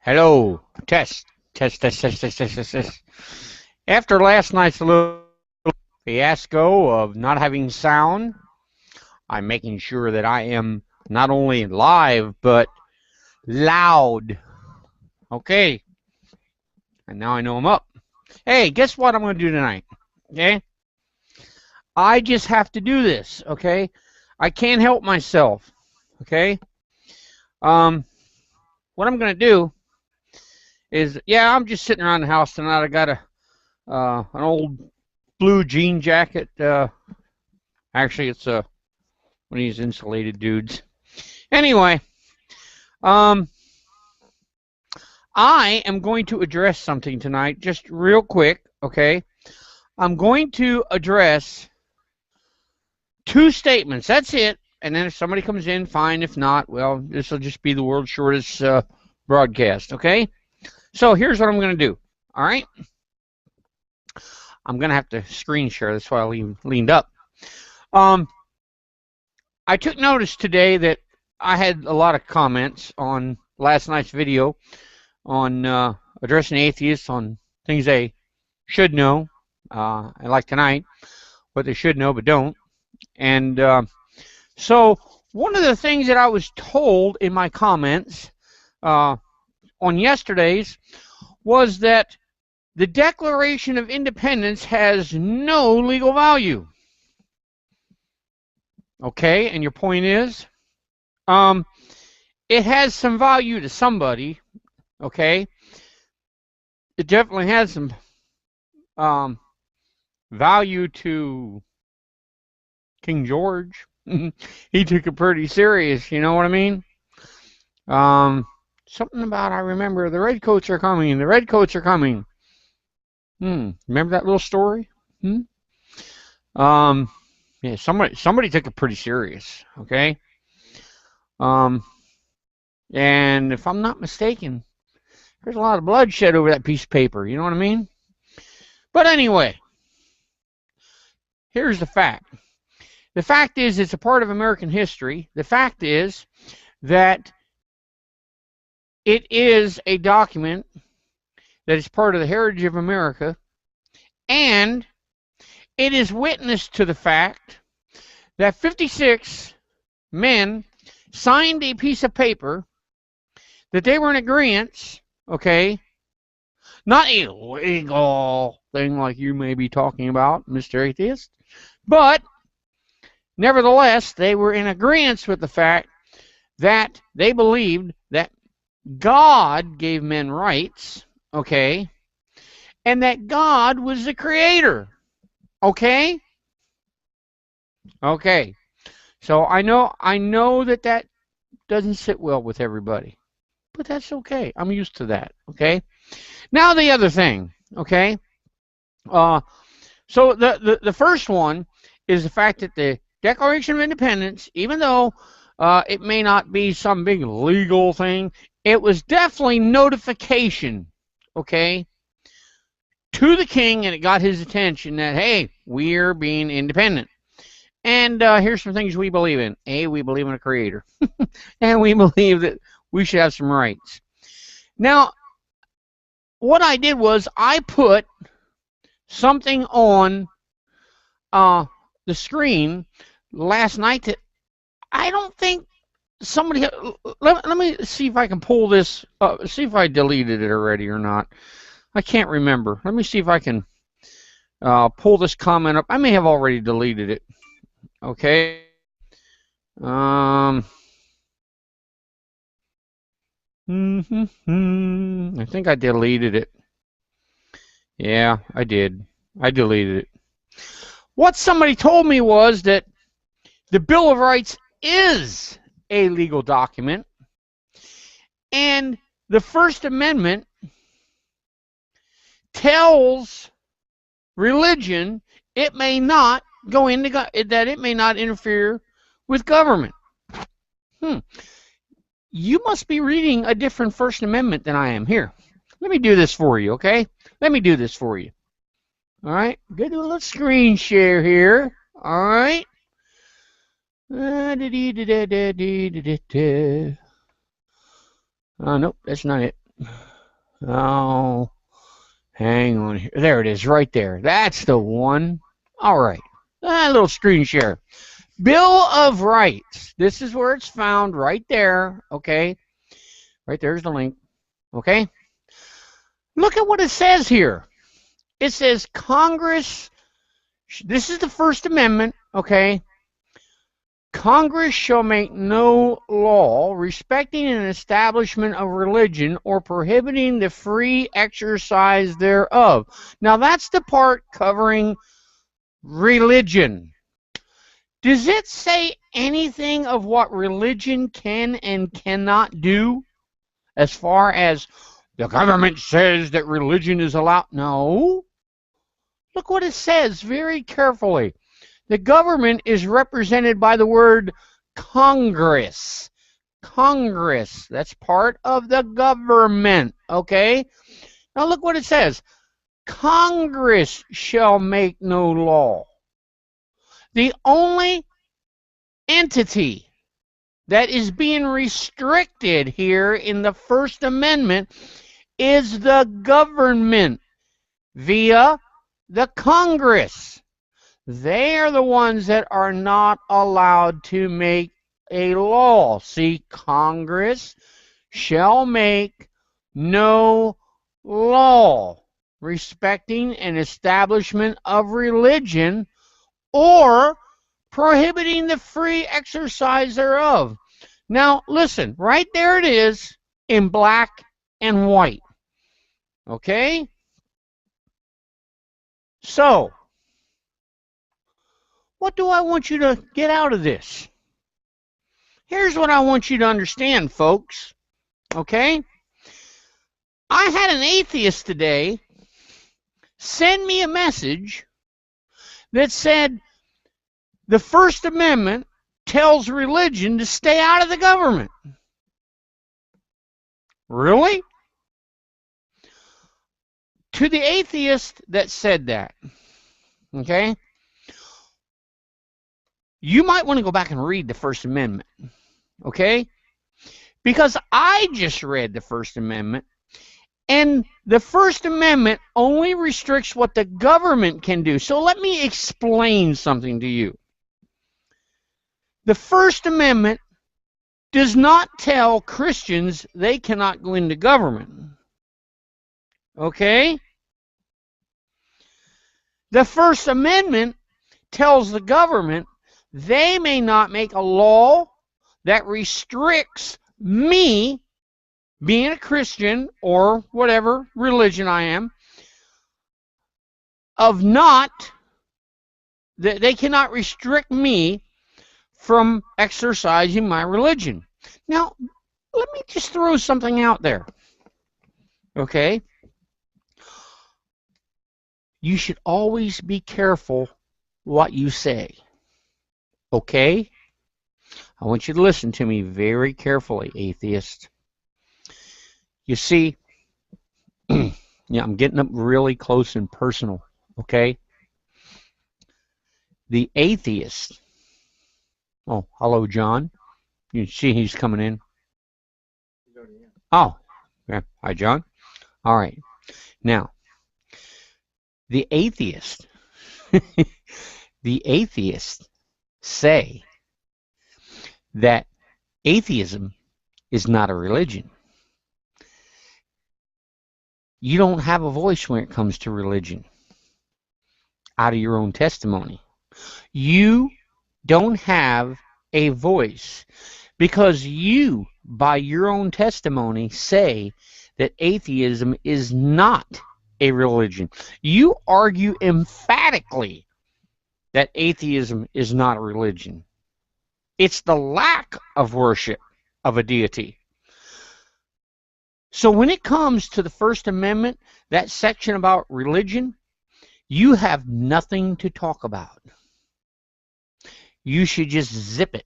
Hello. Test. Test, test, test, test, test, test, test. After last night's little fiasco of not having sound, I'm making sure that I am not only live, but loud. Okay. And now I know I'm up. Hey, guess what I'm going to do tonight? Okay? I just have to do this, okay? I can't help myself, okay? What I'm going to do is, I'm just sitting around the house tonight. I got an old blue jean jacket. Actually, it's one of these insulated dudes. Anyway, I am going to address something tonight, just real quick, okay? I'm going to address two statements. That's it. And then if somebody comes in, fine. If not, well, this will just be the world's shortest broadcast, okay? So here's what I'm going to do, all right? I'm going to have to screen share. That's why I leaned up. I took notice today that I had a lot of comments on last night's video on addressing atheists on things they should know, and like tonight, what they should know but don't. And so one of the things that I was told in my comments on yesterday's was that the Declaration of Independence has no legal value. Okay, and your point is, it has some value to somebody, okay? It definitely has some value to King George. He took it pretty serious, you know what I mean? Something about, I remember, the redcoats are coming, the redcoats are coming. Remember that little story? Yeah, somebody took it pretty serious, okay? And if I'm not mistaken, there's a lot of bloodshed over that piece of paper, you know what I mean? But anyway, here's the fact. The fact is, it's a part of American history. The fact is that it is a document that is part of the heritage of America, and it is witness to the fact that 56 men signed a piece of paper that they were in agreement, okay, not a legal thing like you may be talking about, Mr. Atheist, but nevertheless, they were in agreement with the fact that they believed that God gave men rights, okay, and that God was the creator, okay? Okay. So I know that doesn't sit well with everybody, but that's okay. I'm used to that, okay? Now the other thing, okay? So the first one is the fact that the Declaration of Independence, even though it may not be some big legal thing, it was definitely notification, okay, to the king, and it got his attention that, hey, we're being independent. And here's some things we believe in. A, we believe in a creator. And we believe that we should have some rights. Now, what I did was I put something on the screen last night that I don't think somebody... Let me see if I can pull this up, see if I deleted it already or not. I can't remember. Let me see if I can pull this comment up. I may have already deleted it. Okay. I think I deleted it. Yeah, I did. I deleted it. What somebody told me was that the Bill of Rights is a legal document, and the First Amendment tells religion it may not go into that it may not interfere with government. You must be reading a different First Amendment than I am. Here, let me do this for you, okay? Let me do this for you. All right, go do a little screen share here. All right. Nope, that's not it. Oh, hang on here. There it is, right there. That's the one. All right. A little screen share. Bill of Rights. This is where it's found, right there. Okay. Right there's the link. Okay. Look at what it says here. It says Congress. This is the First Amendment. Okay. Congress shall make no law respecting an establishment of religion or prohibiting the free exercise thereof. Now that's the part covering religion. Does it say anything of what religion can and cannot do as far as the government says that religion is allowed? No. Look what it says very carefully. The government is represented by the word Congress. Congress. That's part of the government. Okay? Now look what it says. Congress shall make no law. The only entity that is being restricted here in the First Amendment is the government via the Congress. They are the ones that are not allowed to make a law. See, Congress shall make no law respecting an establishment of religion or prohibiting the free exercise thereof. Now, listen, right there it is in black and white. Okay? So, what do I want you to get out of this? Here's what I want you to understand, folks. Okay? I had an atheist today send me a message that said the First Amendment tells religion to stay out of the government. Really? To the atheist that said that, okay? You might want to go back and read the First Amendment, okay? Because I just read the First Amendment, and the First Amendment only restricts what the government can do. So let me explain something to you. The First Amendment does not tell Christians they cannot go into government, okay? The First Amendment tells the government they may not make a law that restricts me, being a Christian or whatever religion I am, of not, that they cannot restrict me from exercising my religion. Now, let me just throw something out there, okay? You should always be careful what you say. Okay? I want you to listen to me very carefully, atheist. You see, yeah, I'm getting up really close and personal, okay? The atheist. Oh, hello, John. You see he's coming in. Oh, yeah. Hi, John. All right. Now, the atheist, the atheists say that atheism is not a religion. You don't have a voice when it comes to religion out of your own testimony. You don't have a voice because you, by your own testimony, say that atheism is not a religion. You argue emphatically that atheism is not a religion. It's the lack of worship of a deity. So when it comes to the First Amendment, that section about religion, you have nothing to talk about. You should just zip it.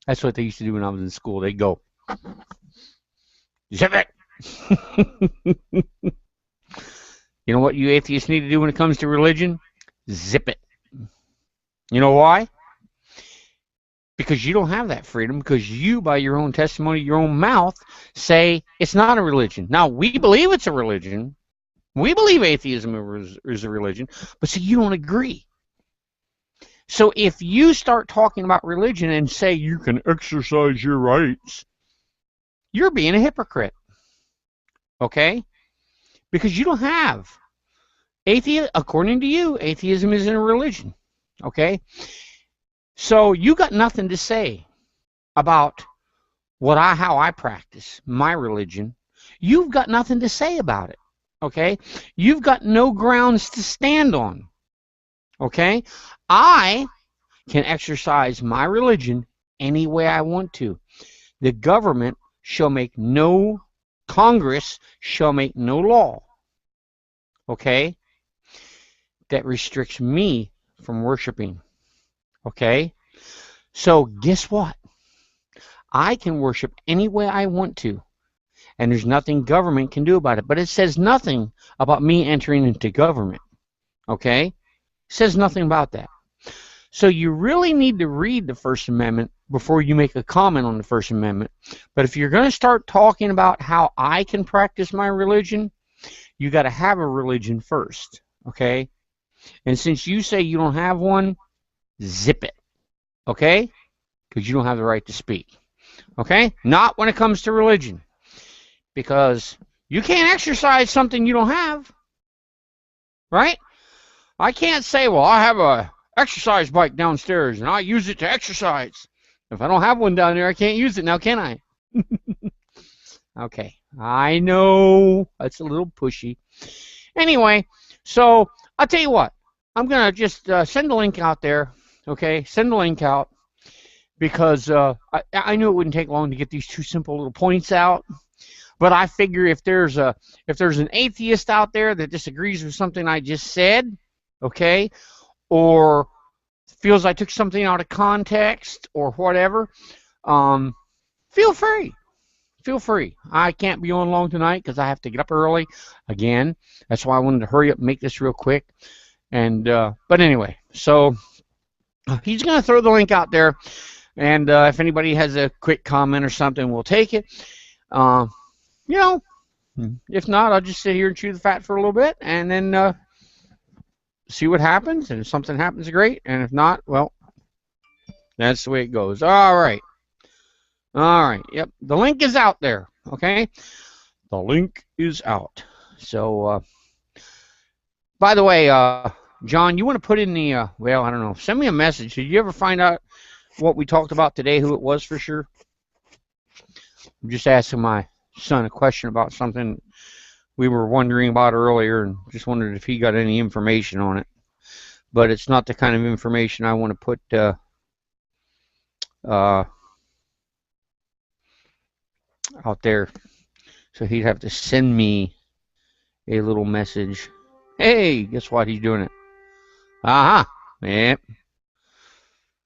That's what they used to do when I was in school. They'd go, zip it. You know what you atheists need to do when it comes to religion? Zip it. You know why? because you don't have that freedom, because you, by your own testimony, your own mouth, say it's not a religion. Now, we believe it's a religion. We believe atheism is a religion, but see, you don't agree. So if you start talking about religion and say you can exercise your rights, you're being a hypocrite, okay? Because you don't have atheism. According to you, atheism isn't a religion, okay? So you got nothing to say about how I practice my religion. You've got nothing to say about it, okay? You've got no grounds to stand on, okay? I can exercise my religion any way I want to. The government shall make no, Congress shall make no law, okay, that restricts me from worshiping, okay? So guess what? I can worship any way I want to, and there's nothing government can do about it. But it says nothing about me entering into government, okay? It says nothing about that. So you really need to read the First Amendment before you make a comment on the First Amendment. But if you're going to start talking about how I can practice my religion, you got to have a religion first, okay? And since you say you don't have one, zip it, okay? Because you don't have the right to speak, okay? Not when it comes to religion, because you can't exercise something you don't have, right? I can't say, well, I have a exercise bike downstairs and I use it to exercise. If I don't have one down there, I can't use it now, can I? Okay, I know that's a little pushy. Anyway, so I'll tell you what, I'm going to just send the link out there, okay? Send the link out, because I knew it wouldn't take long to get these two simple little points out. But I figure if there's an atheist out there that disagrees with something I just said, okay, or feels I took something out of context or whatever, feel free. Feel free. I can't be on long tonight because I have to get up early again. That's why I wanted to hurry up and make this real quick. And but anyway, so he's going to throw the link out there, and if anybody has a quick comment or something, we'll take it. You know, if not, I'll just sit here and chew the fat for a little bit, and then see what happens. And if something happens, great. And if not, well, that's the way it goes. All right. All right. Yep. The link is out there. Okay. The link is out. So, by the way, John, you want to put in the, well, I don't know, send me a message. Did you ever find out what we talked about today, who it was for sure? I'm just asking my son a question about something we were wondering about earlier, and just wondered if he got any information on it. But it's not the kind of information I want to put out there. So he'd have to send me a little message. Hey, guess what? He's doing it. Aha. Yep.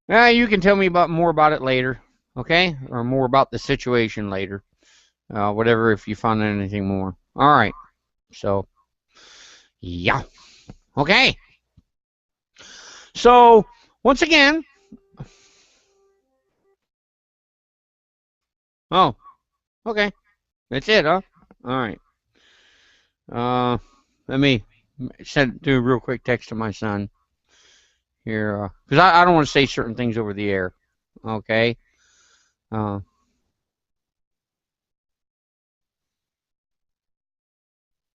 You can tell me more about it later, okay? Or more about the situation later. Whatever, if you found anything more. All right. So, yeah. Okay. So, once again. Oh, okay. That's it, huh? All right. Let me do a real quick text to my son here, because I don't want to say certain things over the air. Okay.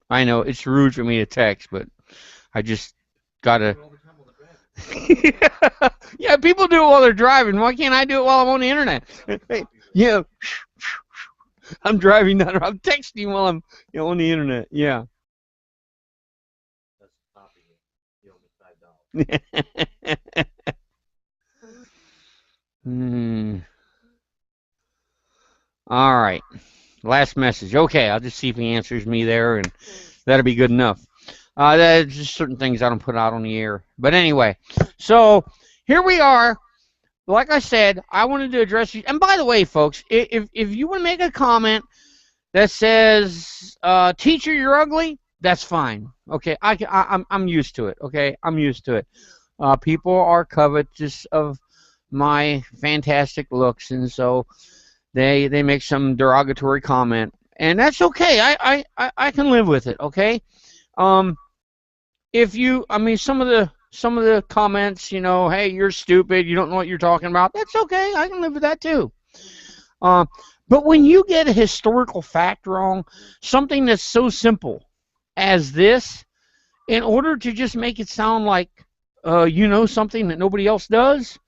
I know it's rude for me to text, but I just gotta. Yeah, people do it while they're driving. Why can't I do it while I'm on the internet? Hey, yeah, I'm driving down. I'm texting while I'm on the internet. Yeah. All right. Last message. Okay, I'll just see if he answers me there, and that'll be good enough. There's just certain things I don't put out on the air. But anyway, so here we are. Like I said, I wanted to address you. And by the way, folks, if you want to make a comment that says, "Teacher, you're ugly," that's fine. Okay, I'm used to it. Okay, I'm used to it. People are covetous of my fantastic looks, and so they make some derogatory comment, and that's okay. I can live with it. Okay. If you, I mean, some of the comments, you know, hey, you're stupid, you don't know what you're talking about. That's okay. I can live with that too. But when you get a historical fact wrong, something that's so simple as this, in order to just make it sound like you know something that nobody else does,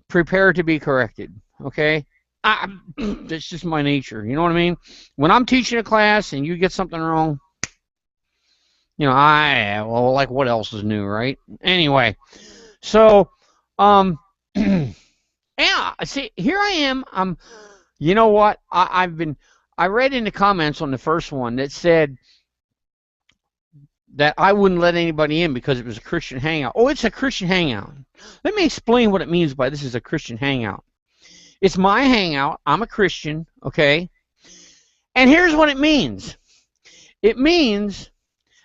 prepare to be corrected. Okay. That's just my nature. You know what I mean? When I'm teaching a class and you get something wrong, you know, well, like what else is new, right? Anyway, so yeah, see, here I am. You know what? I read in the comments on the first one that said that I wouldn't let anybody in because it was a Christian hangout. Oh, it's a Christian hangout. Let me explain what it means by this is a Christian hangout. It's my hangout. I'm a Christian, okay? And here's what it means. It means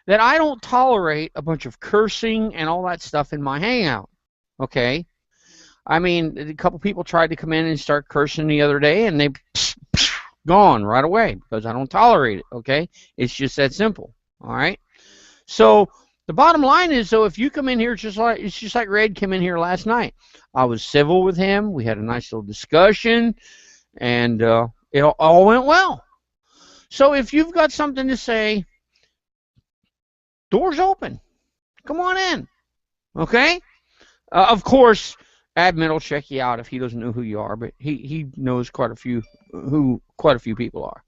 that I don't tolerate a bunch of cursing and all that stuff in my hangout, okay? I mean, a couple people tried to come in and start cursing the other day, and they gone right away because I don't tolerate it, okay? It's just that simple, all right? So the bottom line is, so if you come in here, it's just like Red came in here last night. I was civil with him. We had a nice little discussion, and it all went well. So if you've got something to say, door's open. Come on in, okay? Of course, admin will check you out if he doesn't know who you are, but he knows quite a few people are.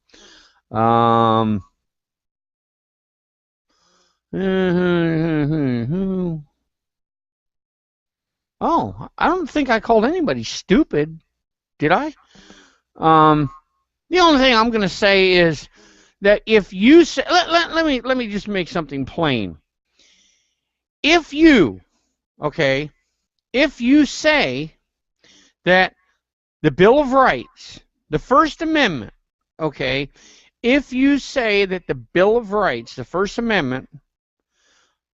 Oh, I don't think I called anybody stupid, did I? The only thing I'm going to say is that if you say, let me just make something plain. If you, okay, if you say that the Bill of Rights, the First Amendment, okay, if you say that the Bill of Rights, the First Amendment,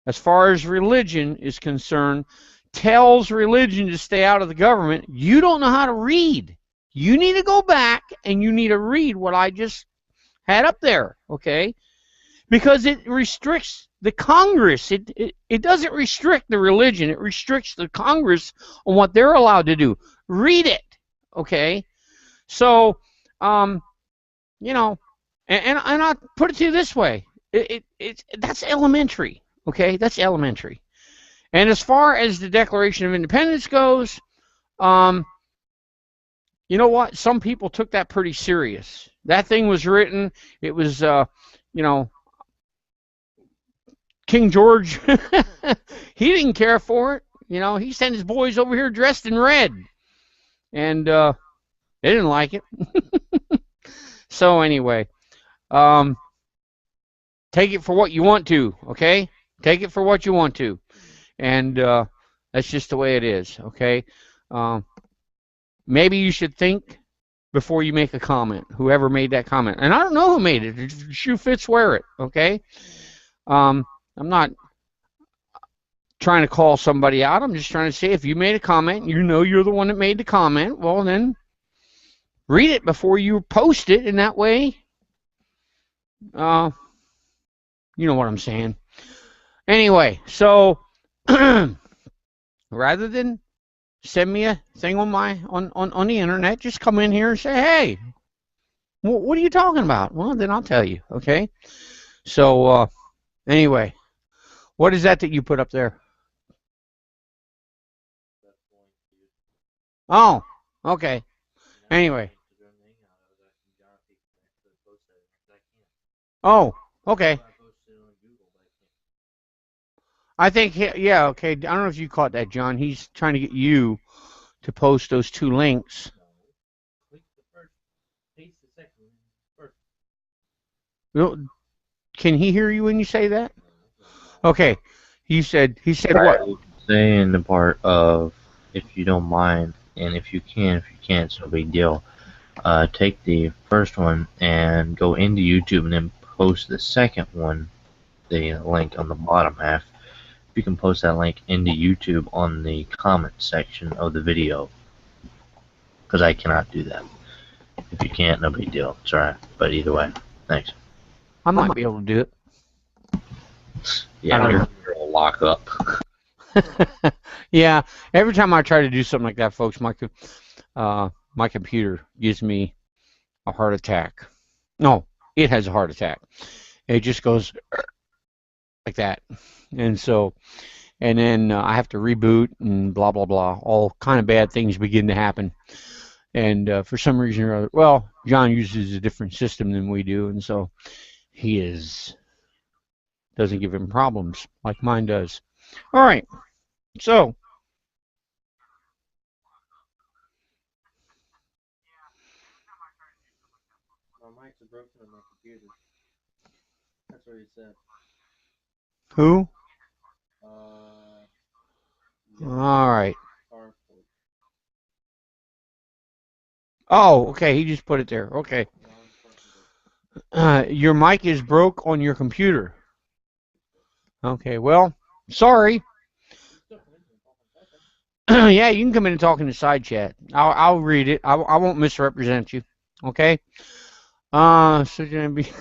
as far as religion is concerned, tells religion to stay out of the government, you don't know how to read. You need to go back and you need to read what I just had up there, okay? Because it restricts the Congress. It doesn't restrict the religion. It restricts the Congress on what they're allowed to do. Read it, okay? So, you know, and I'll put it to you this way. That's elementary, okay? That's elementary. And as far as the Declaration of Independence goes, you know what? Some people took that pretty serious. That thing was written. It was, you know, King George, he didn't care for it. You know, he sent his boys over here dressed in red. And they didn't like it. So anyway, take it for what you want to, okay? Take it for what you want to. And that's just the way it is, okay? Maybe you should think before you make a comment, whoever made that comment. And I don't know who made it. If the shoe fits, wear it, okay? I'm not trying to call somebody out. I'm just trying to say if you made a comment, you know you're the one that made the comment, well, then read it before you post it, and that way, you know what I'm saying. Anyway, so rather than send me a thing on the internet, just come in here and say, hey, what are you talking about? Well, then I'll tell you, okay? So anyway, what is that you put up there? Oh, okay. Anyway. Oh, okay. I think, yeah, okay. I don't know if you caught that, John. He's trying to get you to post those two links. Can he hear you when you say that? Okay. He said what? Saying the part of, if you don't mind, and if you can't, it's no big deal. Take the first one and go into YouTube and then post the second one, the link on the bottom half, you can post that link into YouTube on the comment section of the video, because I cannot do that. If you can't, no big deal. It's alright. But either way, thanks. I might be able to do it. Yeah, your computer will lock up. Yeah, every time I try to do something like that, folks, my computer gives me a heart attack. No, it has a heart attack. It just goes like that, and then I have to reboot and blah blah blah. All kind of bad things begin to happen, and for some reason or other, well, John uses a different system than we do, and so doesn't give him problems like mine does. All right, so. My mic's broken on my computer. That's what he said. Who? Yeah. All right. Oh, okay. He just put it there. Okay. Your mic is broke on your computer. Okay. Well, sorry. Yeah, you can come in and talk in the side chat. I'll read it. I won't misrepresent you. Okay. So gonna be.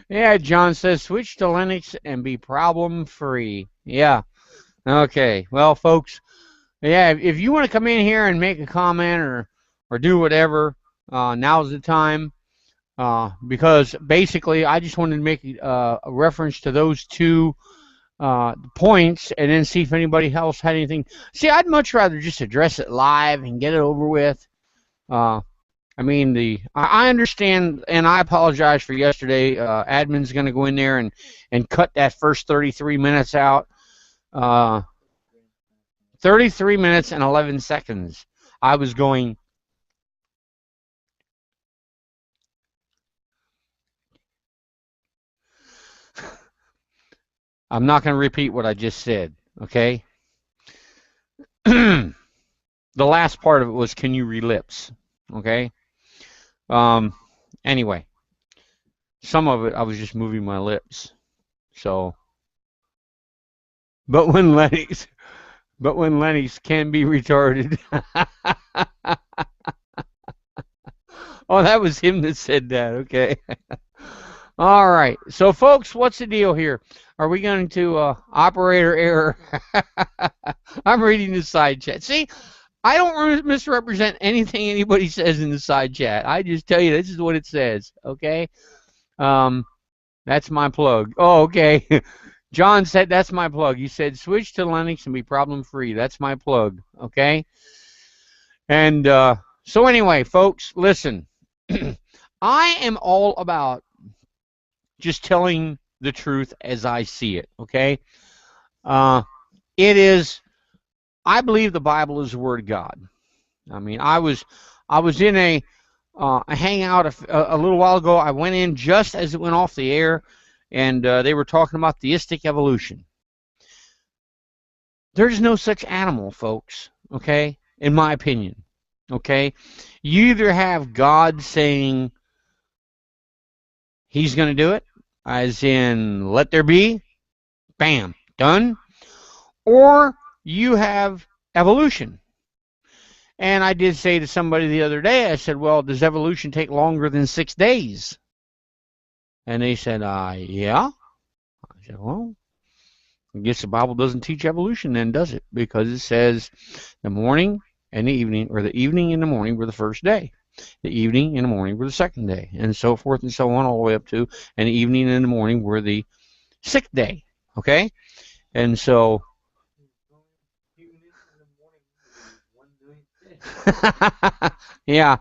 Yeah, John says switch to Linux and be problem free. Yeah. Okay. Well, folks. Yeah, if you want to come in here and make a comment or do whatever, now's the time. Because basically, I just wanted to make a reference to those two points and then see if anybody else had anything. See, I'd much rather just address it live and get it over with. I mean, I understand, and I apologize for yesterday. Admin's going to go in there and cut that first 33 minutes out. 33 minutes and 11 seconds. I was going. I'm not going to repeat what I just said, okay? The last part of it was, can you relapse? Okay? Anyway, some of it I was just moving my lips. So, but when Lenny's can be retarded. Oh, that was him that said that. Okay. All right. So, folks, what's the deal here? Are we going to operator error? I'm reading the side chat. See, I don't misrepresent anything anybody says in the side chat. I just tell you this is what it says. Okay. That's my plug. Oh, okay. John said that's my plug. He said switch to Linux and be problem free. That's my plug. Okay. And so anyway, folks, listen. I am all about just telling the truth as I see it. Okay. It is. I believe the Bible is the Word of God. I mean, I was in a hangout a little while ago. I went in just as it went off the air, and they were talking about theistic evolution. There's no such animal, folks, okay, in my opinion, okay? You either have God saying he's going to do it, as in let there be, bam, done, or you have evolution. And I did say to somebody the other day, I said, well, does evolution take longer than 6 days? And they said, yeah. I said, well, I guess the Bible doesn't teach evolution then, does it? Because it says the morning and the evening, or the evening and the morning were the first day. The evening and the morning were the second day, and so forth and so on, all the way up to, and the evening and the morning were the sixth day. Okay? And so, yeah,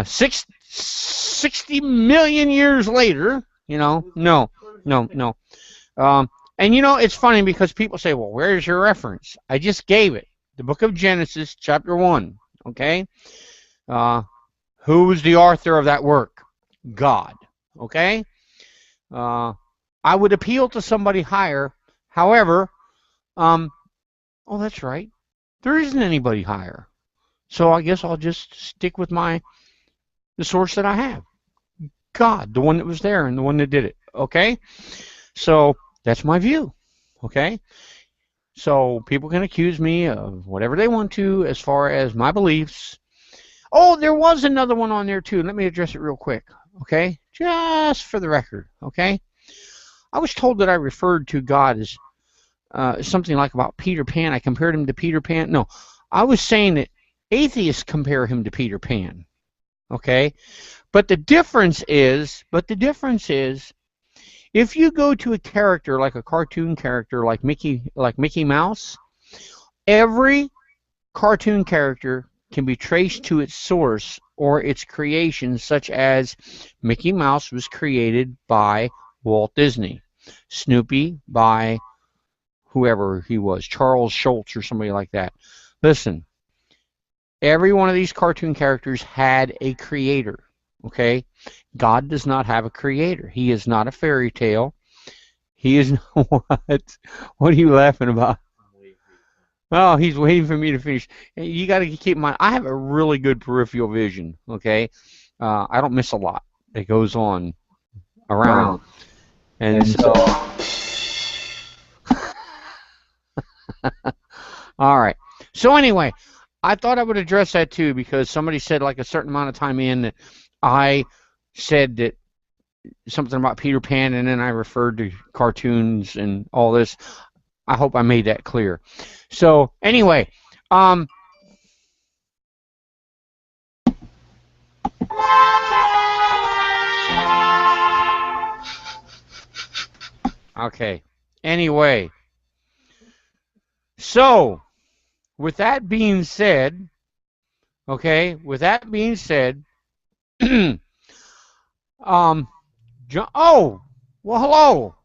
60 million years later, you know, no. And you know, it's funny because people say, well, where's your reference? I just gave it. The book of Genesis, chapter 1. Okay? Who was the author of that work? God. Okay? I would appeal to somebody higher. However, oh, that's right. There isn't anybody higher. So I guess I'll just stick with the source that I have. God, the one that was there and the one that did it. Okay? So That's my view. Okay? So people can accuse me of whatever they want to as far as my beliefs. Oh, there was another one on there too. Let me address it real quick. Okay? Just for the record. Okay? I was told that I referred to God as something like about Peter Pan. I compared him to Peter Pan. No, I was saying that atheists compare him to Peter Pan. Okay? But the difference is, if you go to a character like a cartoon character like Mickey Mouse, every cartoon character can be traced to its source or its creation, such as Mickey Mouse was created by Walt Disney, Snoopy by whoever he was, Charles Schultz or somebody like that. Listen, every one of these cartoon characters had a creator. Okay? God does not have a creator. He is not a fairy tale. He is what? What are you laughing about? Oh, he's waiting for me to finish. You got to keep in mind, I have a really good peripheral vision. Okay? I don't miss a lot that goes on around. And so, all right. So anyway, I thought I would address that too because somebody said like a certain amount of time in that I said that something about Peter Pan and then I referred to cartoons and all this. I hope I made that clear. So anyway, okay. Anyway, so with that being said, okay, oh, well, hello.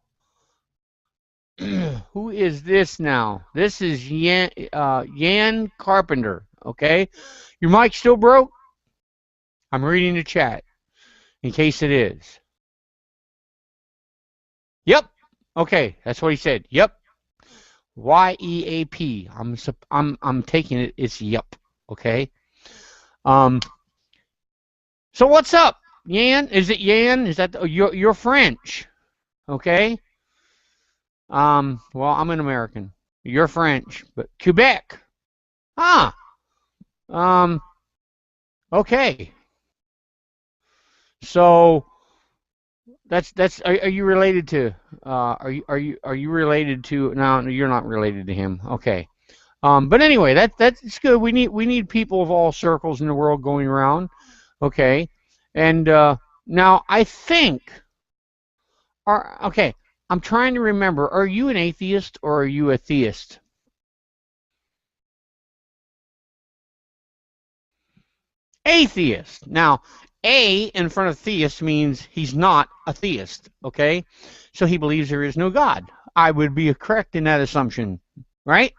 Who is this now? This is Yan Carpenter, okay? Your mic still broke? I'm reading the chat in case it is. Yep. Okay, that's what he said. Yep. Y-E-A-P. I'm taking it. It's yep. Okay. So what's up, Yan? Is it Yan? Is that you're French? Okay. Well, I'm an American. You're French, but Quebec. Ah. Okay. So that's are you related to are you related to no, you're not related to him. Okay. But anyway, that's good. We need people of all circles in the world going around. Okay. And now I think okay, I'm trying to remember, are you an atheist or are you a theist? Atheist. Now, A in front of theist means he's not a theist, okay? So he believes there is no God. I would be correct in that assumption, right?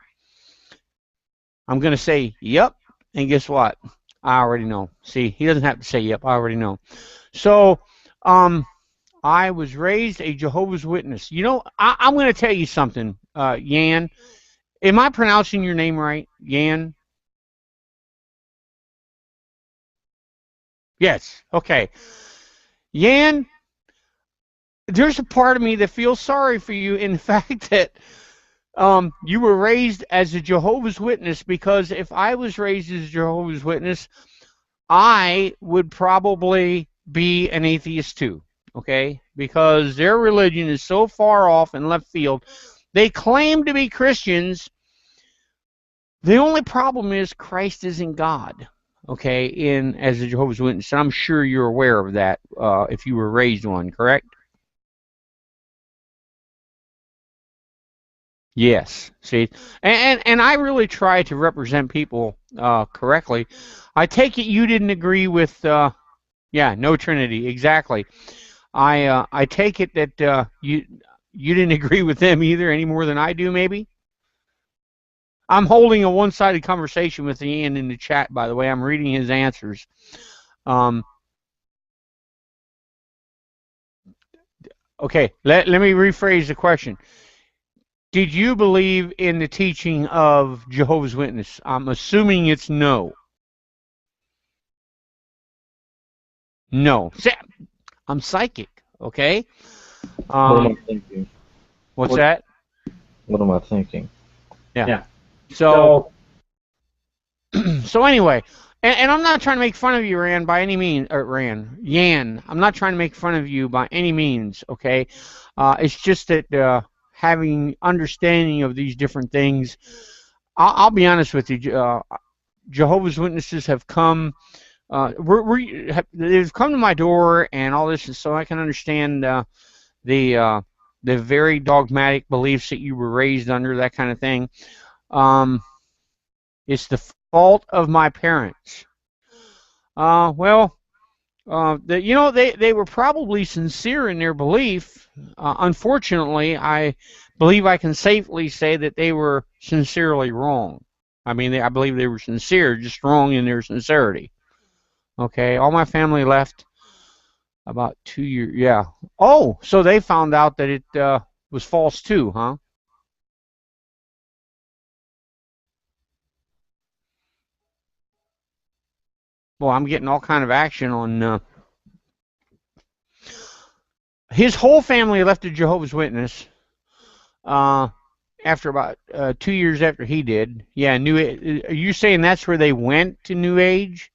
I'm going to say, yep, and guess what? I already know. See, he doesn't have to say yep, I already know. So, I was raised a Jehovah's Witness. You know, I'm going to tell you something, Yan. Am I pronouncing your name right, Yan? Yes. Okay. Yan, there's a part of me that feels sorry for you in the fact that you were raised as a Jehovah's Witness, because if I was raised as a Jehovah's Witness, I would probably be an atheist too, okay? Because their religion is so far off in left field. They claim to be Christians. The only problem is Christ isn't God, okay, as a Jehovah's Witness. And I'm sure you're aware of that if you were raised one, correct? Yes. See, and I really try to represent people correctly. I take it you didn't agree with, yeah, no Trinity, exactly. I take it that you didn't agree with them either any more than I do, maybe. I'm holding a one-sided conversation with Ian in the chat, by the way. I'm reading his answers. Okay, let me rephrase the question. Did you believe in the teaching of Jehovah's Witness? I'm assuming it's no. No. I'm psychic, okay? What am I thinking? What's that? What am I thinking? Yeah. So so anyway, and I'm not trying to make fun of you, Rand, by any means, or Yan. I'm not trying to make fun of you by any means, okay? It's just that having understanding of these different things, I'll be honest with you, Jehovah's Witnesses have come, they've come to my door and all this, so I can understand the very dogmatic beliefs that you were raised under, that kind of thing. It's the fault of my parents. Well, they were probably sincere in their belief. Unfortunately, I believe I can safely say that they were sincerely wrong. I mean, I believe they were sincere, just wrong in their sincerity. Okay, all my family left about 2 years. Yeah. Oh, so they found out that it was false too, huh? Well, I'm getting all kind of action on. His whole family left the Jehovah's Witness after about 2 years after he did. Yeah, are you saying that's where they went to New Age,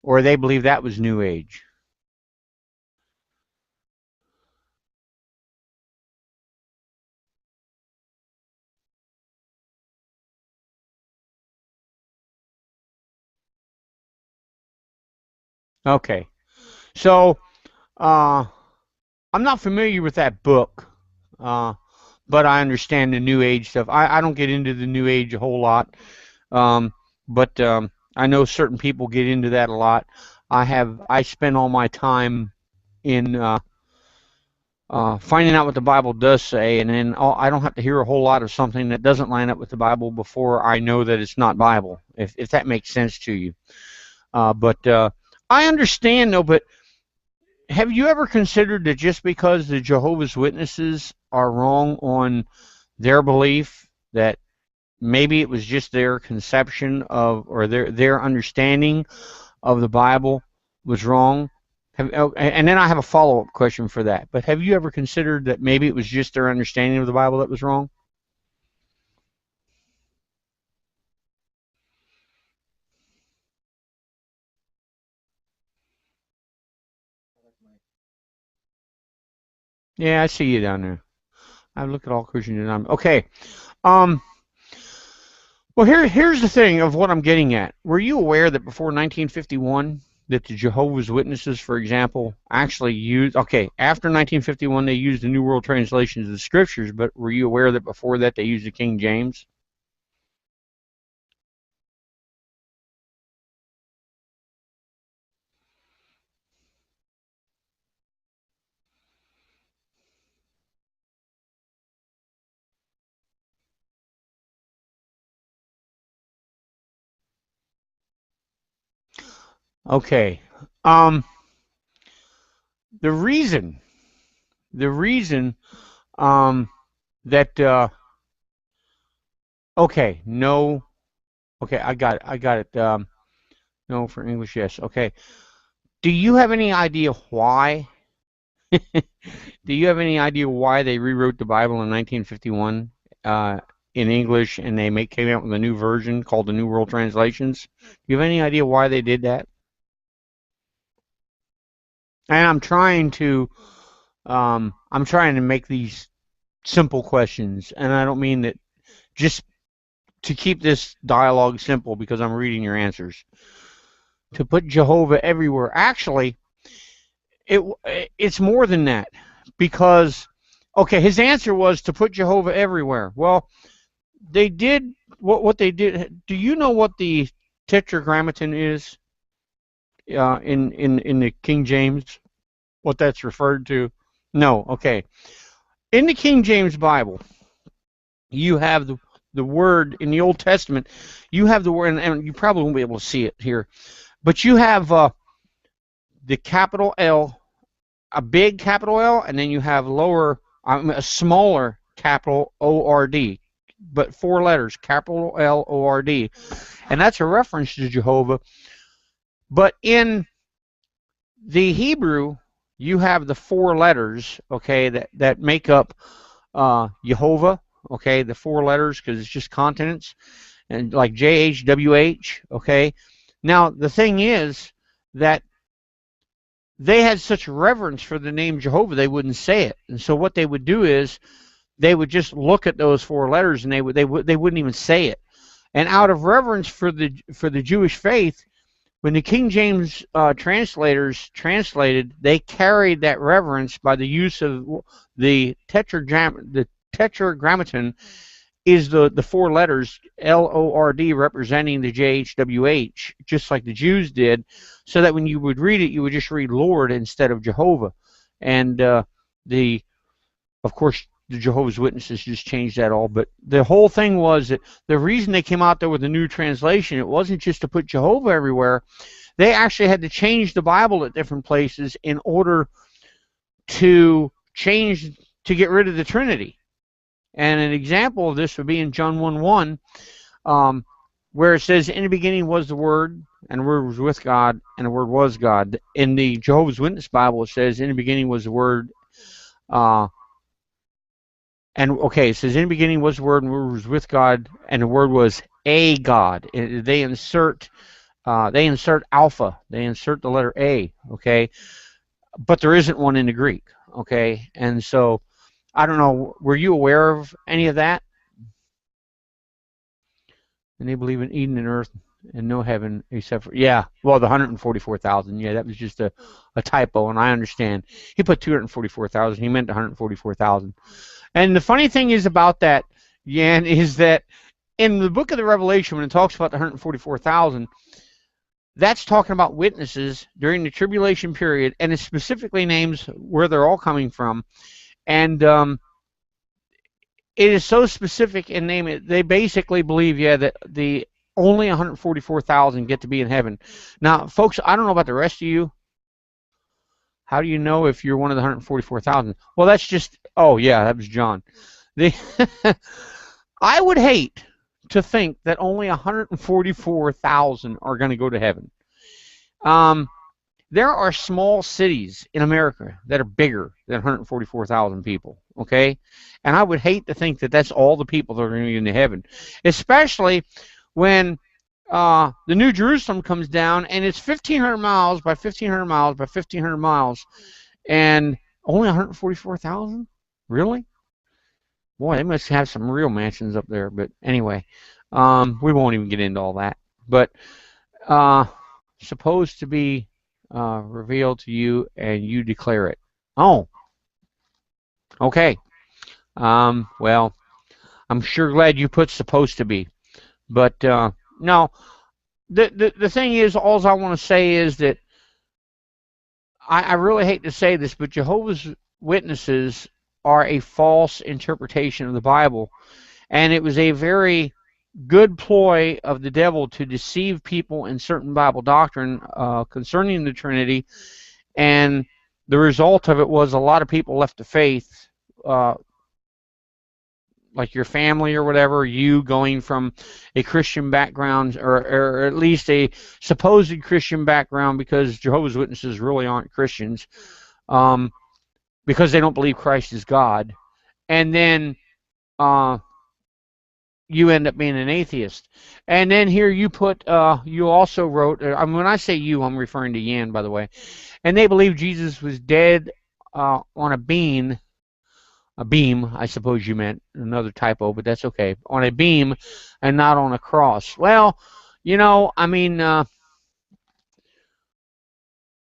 or they believe that was New Age? Okay, so I'm not familiar with that book, but I understand the New Age stuff. I don't get into the New Age a whole lot, but I know certain people get into that a lot. I spend all my time in finding out what the Bible does say, and then I don't have to hear a whole lot of something that doesn't line up with the Bible before I know that it's not Bible, if that makes sense to you. But I understand, though, but have you ever considered that just because the Jehovah's Witnesses are wrong on their belief, that maybe it was just their conception of, or their understanding of the Bible was wrong? And then I have a follow-up question for that. But have you ever considered that maybe it was just their understanding of the Bible that was wrong? Yeah, I see you down there. I look at all Christians. Okay. Um, well, here's the thing of what I'm getting at. Were you aware that before 1951, that the Jehovah's Witnesses, for example, actually used, okay, after 1951, they used the New World Translations of the Scriptures, but were you aware that before that they used the King James? Okay. Um, the reason, the reason, um, that, okay, no, okay, I got it. No for English, yes. Okay. Do you have any idea why? Do you have any idea why they rewrote the Bible in 1951 in English, and came out with a new version called the New World Translations? Do you have any idea why they did that? And I'm trying to make these simple questions, and I don't mean that just to keep this dialogue simple because I'm reading your answers. To put Jehovah everywhere. Actually, it's more than that, because okay, his answer was to put Jehovah everywhere. Well, they did what they did. Do you know what the tetragrammaton is in the King James? What that's referred to? No. Okay. In the King James Bible, you have the word in the Old Testament. You have the word, and you probably won't be able to see it here, but you have the capital L, a big capital L, and then you have a smaller capital O-R-D, but 4 letters, capital L-O-R-D, and that's a reference to Jehovah. But in the Hebrew, you have the 4 letters, okay, that make up Jehovah, okay, the 4 letters, because it's just continents, and like JHWH, okay. Now, the thing is that they had such reverence for the name Jehovah, they wouldn't say it. And so what they would do is they would just look at those 4 letters and they wouldn't even say it. And out of reverence for the Jewish faith, when the King James translators translated, they carried that reverence by the use of the tetragrammaton is the 4 letters LORD representing the JHWH, just like the Jews did, so that when you would read it, you would just read Lord instead of Jehovah. And of course, the Jehovah's Witnesses just changed that all. But the whole thing was that the reason they came out there with a new translation, it wasn't just to put Jehovah everywhere. They actually had to change the Bible at different places in order to get rid of the Trinity. And an example of this would be in John 1:1, where it says, in the beginning was the Word, and the Word was with God, and the Word was God. In the Jehovah's Witness Bible, it says, in the beginning was the Word, it says, in the beginning was the Word, and the Word was with God, and the Word was a God. They insert alpha. They insert the letter A, okay? But there isn't one in the Greek, okay? And so, I don't know, were you aware of any of that? And they believe in Eden and earth and no heaven except for, yeah, well, the 144,000, yeah, that was just a typo, and I understand. He put 244,000, he meant 144,000. And the funny thing is about that, Yan, is that in the book of the Revelation, when it talks about the 144,000, that's talking about witnesses during the tribulation period, and it specifically names where they're all coming from. And it is so specific in name it. They basically believe, yeah, that the only 144,000 get to be in heaven. Now, folks, I don't know about the rest of you. How do you know if you're one of the 144,000? Well, that's just, oh, yeah, that was John. I would hate to think that only 144,000 are going to go to heaven. There are small cities in America that are bigger than 144,000 people, okay? And I would hate to think that that's all the people that are going to get into heaven, especially when the New Jerusalem comes down and it's 1,500 miles by 1,500 miles by 1,500 miles, and only 144,000? Really? Boy, they must have some real mansions up there. But anyway, we won't even get into all that. But supposed to be revealed to you, and you declare it. Oh, okay. Well, I'm sure glad you put supposed to be. But no, the thing is, all I want to say is that I really hate to say this, but Jehovah's Witnesses are a false interpretation of the Bible, and it was a very good ploy of the devil to deceive people in certain Bible doctrine concerning the Trinity, and the result of it was a lot of people left the faith, like your family or whatever, you going from a Christian background, or at least a supposed Christian background, because Jehovah's Witnesses really aren't Christians, because they don't believe Christ is God, and then you end up being an atheist. And then here you put, you also wrote, when I say you, I'm referring to Yan, by the way, and they believe Jesus was dead on a beam, I suppose you meant, another typo, but that's okay, on a beam and not on a cross. Well, you know, I mean,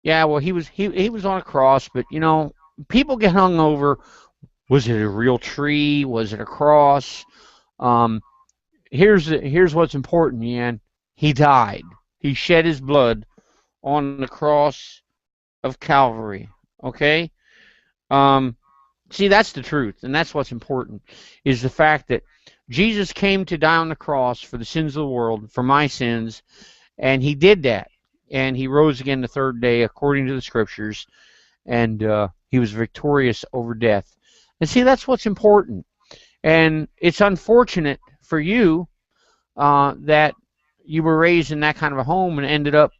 yeah, well, he was on a cross, but, you know, people get hung over, was it a real tree? Was it a cross? Here's what's important, Yan. He died. He shed his blood on the cross of Calvary. Okay? See, that's the truth, and that's what's important, is the fact that Jesus came to die on the cross for the sins of the world, for my sins, and he did that. And he rose again the third day, according to the Scriptures, and he was victorious over death. And see, that's what's important. And it's unfortunate for you that you were raised in that kind of a home and ended up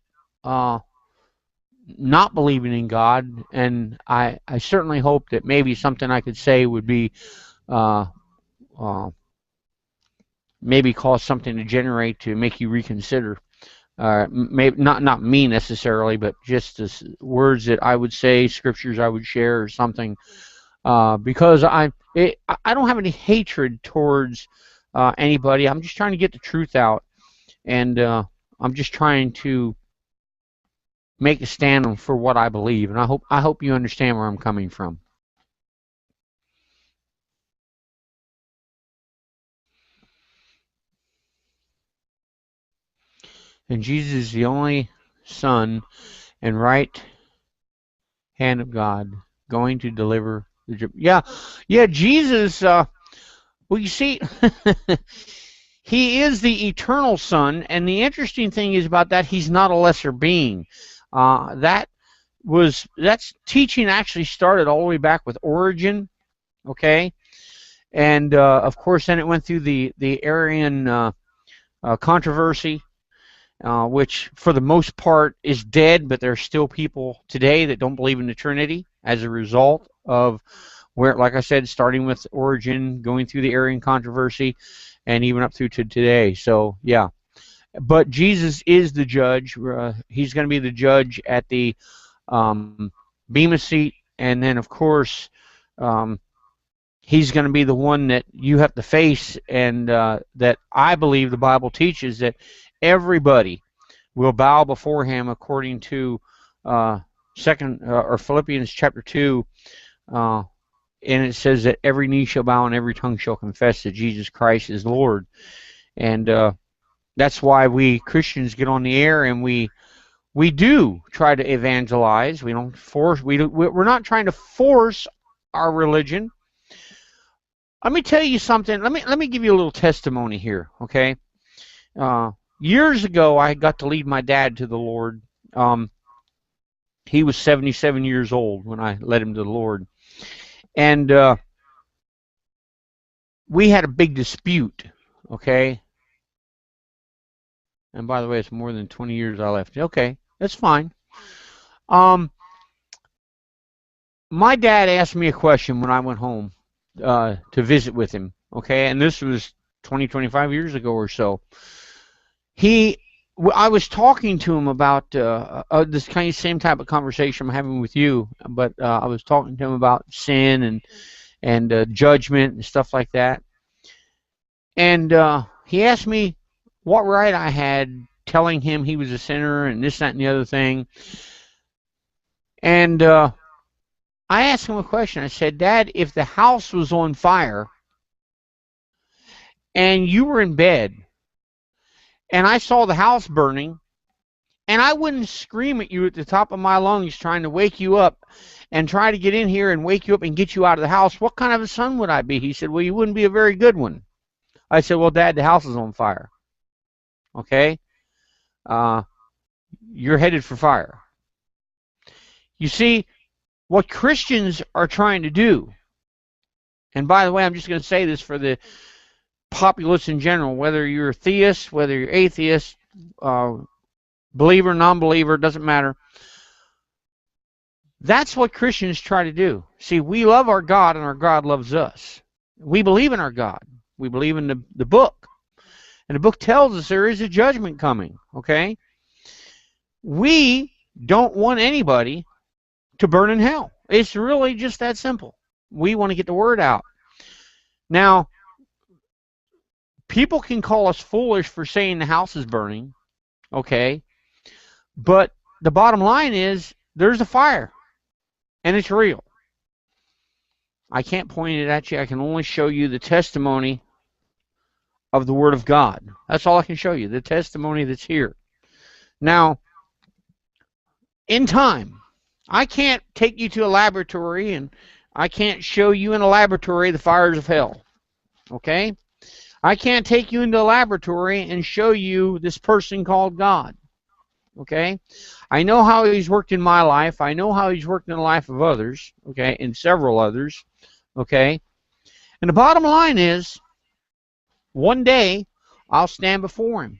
not believing in God. And I certainly hope that maybe something I could say would be uh, uh, maybe cause something to generate to make you reconsider. Maybe not me necessarily, but just the words that I would say, scriptures I would share, or something. Because I don't have any hatred towards anybody. I'm just trying to get the truth out, and I'm just trying to make a stand for what I believe. And I hope you understand where I'm coming from. And Jesus is the only Son and right hand of God going to deliver the. Yeah. Jesus. Well, you see, he is the eternal Son, and the interesting thing is about that he's not a lesser being. That's teaching actually started all the way back with Origen, okay, and of course then it went through the Arian controversy, which for the most part is dead, but there are still people today that don't believe in the Trinity as a result of where, like I said, starting with Origen, going through the Arian controversy, and even up through to today. So, yeah. But Jesus is the judge. He's going to be the judge at the Bema seat, and then, of course, he's going to be the one that you have to face, and that I believe the Bible teaches that everybody will bow before him, according to Philippians chapter 2, and it says that every knee shall bow and every tongue shall confess that Jesus Christ is Lord. And that's why we Christians get on the air and we do try to evangelize. We don't force. We're not trying to force our religion. Let me tell you something. Let me give you a little testimony here, okay? Years ago, I got to lead my dad to the Lord. He was 77 years old when I led him to the Lord. And we had a big dispute, okay? And by the way, it's more than 20 years I left. Okay, that's fine. My dad asked me a question when I went home to visit with him, okay? And this was 25 years ago or so. I was talking to him about this kind of same type of conversation I'm having with you, but I was talking to him about sin and judgment and stuff like that. And he asked me what right I had telling him he was a sinner and this, that, and the other thing. And I asked him a question. I said, Dad, if the house was on fire and you were in bed and I saw the house burning, and I wouldn't scream at you at the top of my lungs trying to wake you up and try to get in here and wake you up and get you out of the house, what kind of a son would I be? He said, well, you wouldn't be a very good one. I said, well, Dad, the house is on fire. Okay? You're headed for fire. You see, what Christians are trying to do, and by the way, I'm just going to say this for the populace in general, whether you're a theist, whether you're atheist, believer, non-believer, doesn't matter. That's what Christians try to do. See, we love our God and our God loves us. We believe in our God. We believe in the book. And the book tells us there is a judgment coming, okay? We don't want anybody to burn in hell. It's really just that simple. We want to get the word out. Now, people can call us foolish for saying the house is burning, okay? But the bottom line is there's a fire, and it's real. I can't point it at you. I can only show you the testimony of the Word of God. That's all I can show you, the testimony that's here. Now, in time, I can't take you to a laboratory and I can't show you in a laboratory the fires of hell. Okay? I can't take you into a laboratory and show you this person called God. Okay? I know how he's worked in my life. I know how he's worked in the life of others. Okay? And several others. Okay? And the bottom line is, one day, I'll stand before him.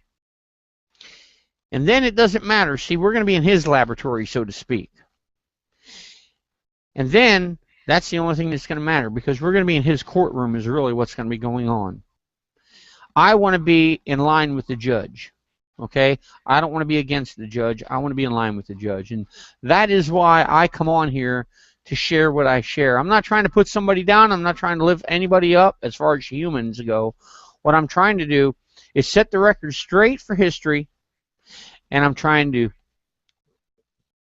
And then it doesn't matter. See, we're going to be in his laboratory, so to speak. And then That's the only thing that's going to matter, because we're going to be in his courtroom is really what's going to be going on. I want to be in line with the judge. Okay? I don't want to be against the judge. I want to be in line with the judge. And that is why I come on here to share what I share. I'm not trying to put somebody down. I'm not trying to lift anybody up as far as humans go. What I'm trying to do is set the record straight for history, and I'm trying to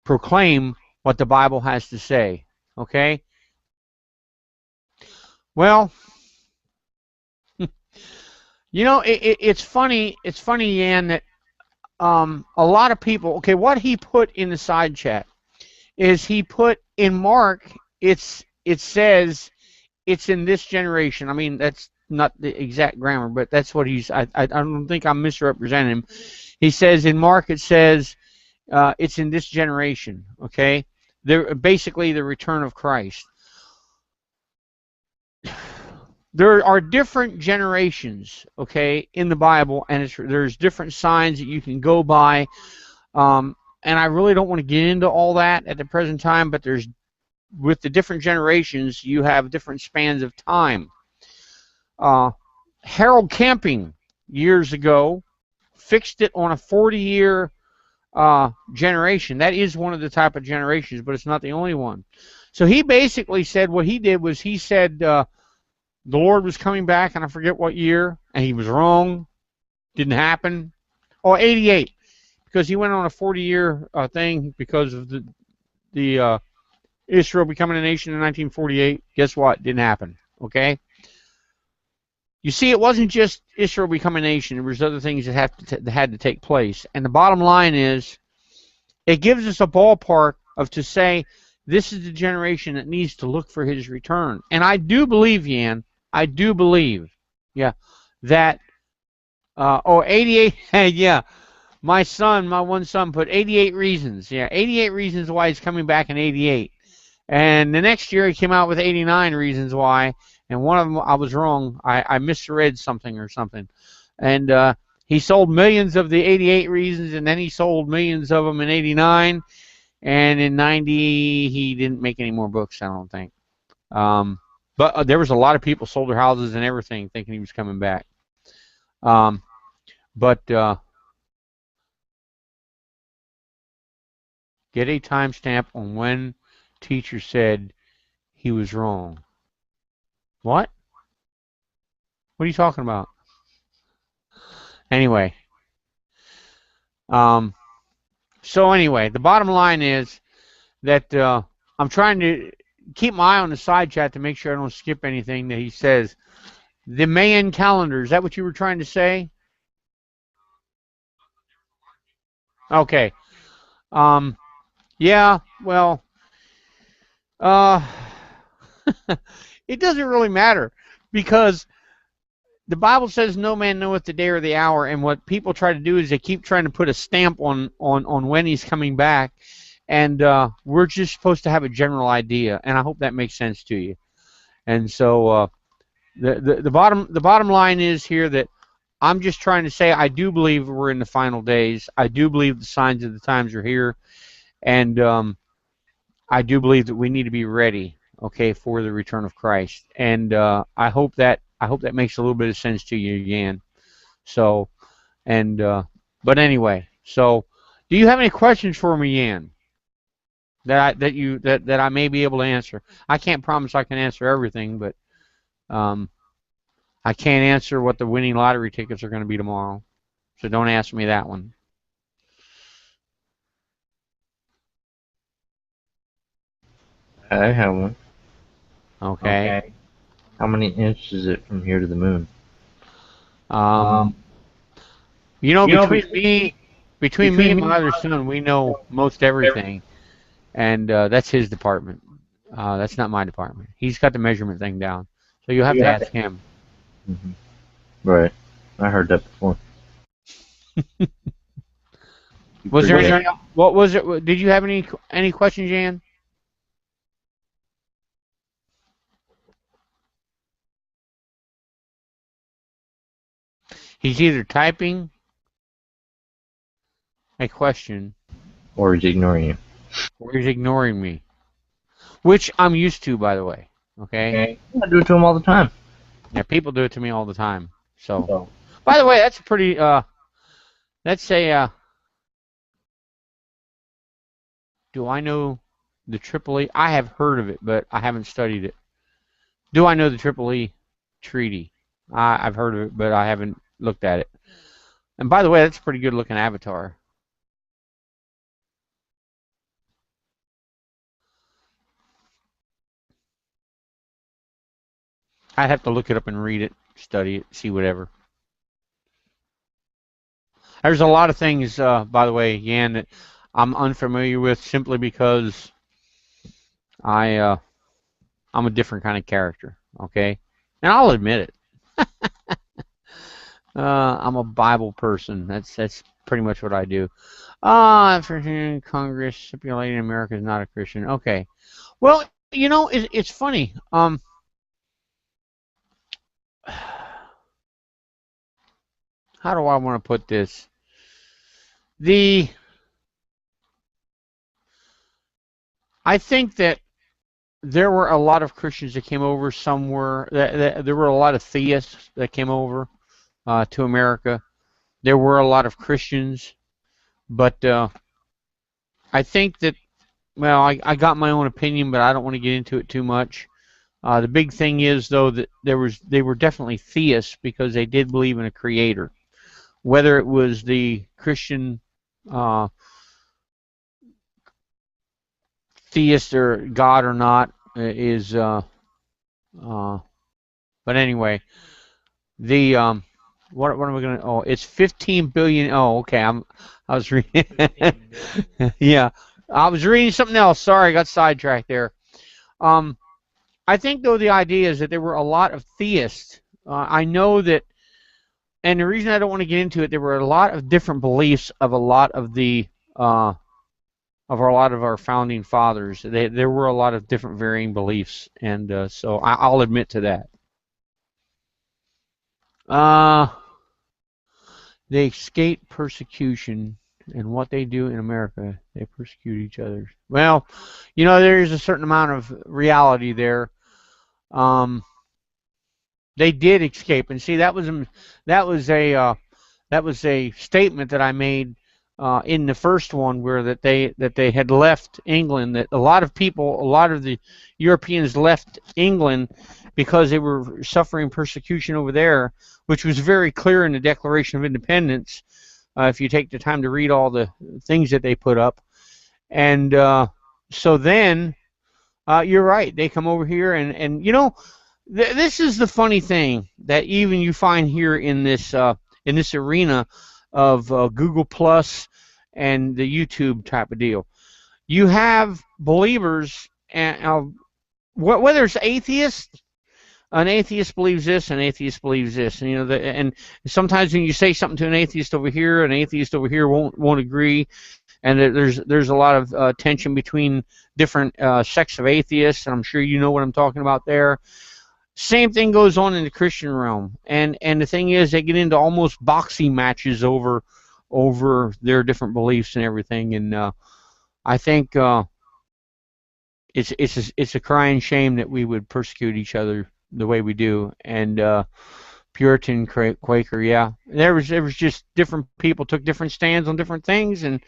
proclaim what the Bible has to say. Okay? Well, you know, it's funny. It's funny, Yan, that a lot of people. Okay, what he put in the side chat is he put in Mark. It says it's in this generation. I mean, that's not the exact grammar, but that's what he's. I don't think I'm misrepresenting him. He says in Mark it says it's in this generation. Okay, they're basically the return of Christ. There are different generations, okay, in the Bible, and there's different signs that you can go by. And I really don't want to get into all that at the present time, but there's, with the different generations, you have different spans of time. Harold Camping, years ago, fixed it on a 40-year generation. That is one of the type of generations, but it's not the only one. So he basically said, what he did was he said, the Lord was coming back, and I forget what year, and he was wrong. Didn't happen. Oh, 88, because he went on a 40-year thing because of the Israel becoming a nation in 1948. Guess what? Didn't happen. Okay. You see, it wasn't just Israel becoming a nation. There was other things that had to take place. And the bottom line is, it gives us a ballpark of to say this is the generation that needs to look for his return. And I do believe, Yan, I do believe, yeah, that, 88, yeah, my one son put 88 reasons, yeah, 88 reasons why he's coming back in 88. And the next year he came out with 89 reasons why, and one of them I was wrong. I misread something or something. And he sold millions of the 88 reasons, and then he sold millions of them in 89. And in 90, he didn't make any more books, I don't think. But there was a lot of people sold their houses and everything thinking he was coming back. But get a timestamp on when teacher said he was wrong. What? What are you talking about? Anyway. So anyway, the bottom line is that I'm trying to keep my eye on the side chat to make sure I don't skip anything that he says. The Mayan calendar, is that what you were trying to say? Okay. Yeah, well, it doesn't really matter, because the Bible says no man knoweth the day or the hour, and what people try to do is they keep trying to put a stamp on when he's coming back, and we're just supposed to have a general idea, and I hope that makes sense to you. And so the bottom line is here that I'm just trying to say I do believe we're in the final days. I do believe the signs of the times are here, and I do believe that we need to be ready, okay, for the return of Christ. And I hope that makes a little bit of sense to you, Yan. So, and but anyway, so do you have any questions for me, Yan? That I may be able to answer. I can't promise I can answer everything, but I can't answer what the winning lottery tickets are going to be tomorrow. So don't ask me that one. I have one. Okay. How many inches is it from here to the moon? You know, between me and my other son, we know most everything, and that's his department. That's not my department. He's got the measurement thing down, so you'll have to ask him. Mm-hmm. Right. I heard that before. Was there any? What was it? Did you have any questions, Jan? He's either typing a question, or he's ignoring you, or he's ignoring me. which I'm used to, by the way. Okay. I do it to them all the time. Yeah, people do it to me all the time. So, by the way, that's a pretty. Let's say. Do I know the Triple E? I have heard of it, but I haven't studied it. Do I know the Triple E treaty? I've heard of it, but I haven't looked at it. And by the way, that's a pretty good looking avatar. I'd have to look it up and read it, study it, see whatever. There's a lot of things, by the way, Yan, that I'm unfamiliar with simply because I'm a different kind of character, okay? And I'll admit it. I'm a Bible person. That's pretty much what I do. For Congress stipulating America is not a Christian. Okay. Well, you know, it's funny. How do I want to put this? I think that there were a lot of Christians that came over somewhere. There were a lot of theists that came over to America. There were a lot of Christians, but I think that, well, I got my own opinion, but I don't want to get into it too much. The big thing is, though, that they were definitely theists because they did believe in a creator. Whether it was the Christian theist or God or not is, but anyway, the what am I gonna? Oh, it's 15 billion. Oh, okay. I was reading. Yeah, I was reading something else. Sorry, I got sidetracked there. I think though the idea is that there were a lot of theists. I know that, and the reason I don't want to get into it, there were a lot of different beliefs of a lot of the of a lot of our founding fathers. There were a lot of different varying beliefs, and so I'll admit to that. They escape persecution, and what they do in America, they persecute each other. Well, you know, there is a certain amount of reality there. They did escape, and see, that was a statement that I made in the first one, where that they had left England. That a lot of the Europeans left England because they were suffering persecution over there, which was very clear in the Declaration of Independence. If you take the time to read all the things that they put up, and so then you're right, they come over here, and you know, this is the funny thing that even you find here in this arena of Google Plus and the YouTube type of deal. You have believers, and whether it's atheists. An atheist believes this, an atheist believes this, and you know, and sometimes when you say something to an atheist over here won't agree, and there's a lot of tension between different sects of atheists, and I'm sure you know what I'm talking about there. Same thing goes on in the Christian realm, and the thing is, they get into almost boxing matches over their different beliefs and everything, and I think it's a crying shame that we would persecute each other the way we do. And Puritan, Quaker, yeah, there was just different people took different stands on different things, and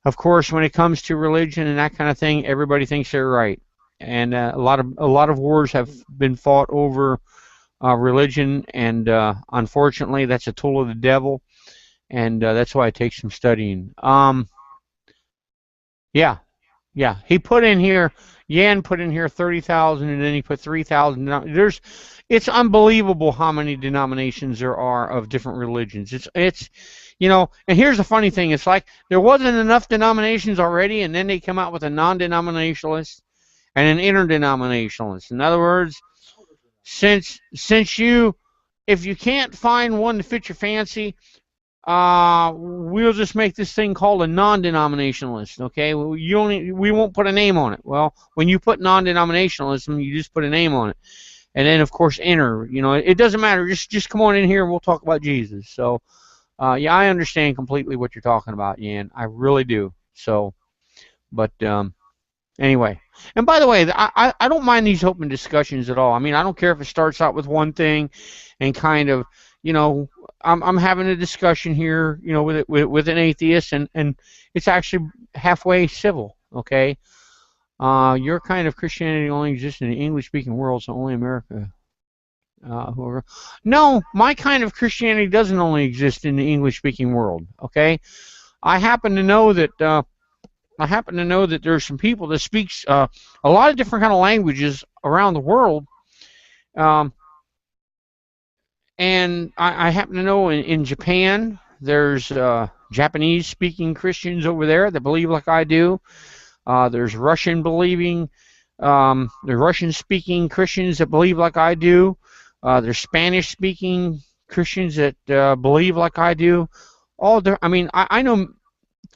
of course, when it comes to religion and that kind of thing, everybody thinks they're right. And a lot of wars have been fought over religion, and unfortunately, that's a tool of the devil, and that's why it takes some studying. Yeah, he put in here. Yan put in here 30,000, and then he put 3,000. It's unbelievable how many denominations there are of different religions. It's you know, and here's the funny thing. It's like there wasn't enough denominations already, and then they come out with a non-denominationalist and an interdenominationalist. In other words, if you can't find one to fit your fancy, we'll just make this thing called a non-denominationalist. Okay, we won't put a name on it. Well, when you put non-denominationalism, you just put a name on it, and then of course enter. You know, it doesn't matter. Just come on in here and we'll talk about Jesus. So, yeah, I understand completely what you're talking about, Yan. I really do. So, but Anyway, and by the way, I don't mind these open discussions at all. I mean, I don't care if it starts out with one thing, and kind of, you know, I'm having a discussion here, you know, with an atheist, and it's actually halfway civil. Okay, your kind of Christianity only exists in the English-speaking world, so only America. Whoever. No, my kind of Christianity doesn't only exist in the English-speaking world. Okay, I happen to know that. I happen to know that there's some people that speaks a lot of different kind of languages around the world, um, and I happen to know in Japan there's Japanese-speaking Christians over there that believe like I do. There's there's Russian-speaking Christians that believe like I do. There's Spanish-speaking Christians that believe like I do. I mean, I know.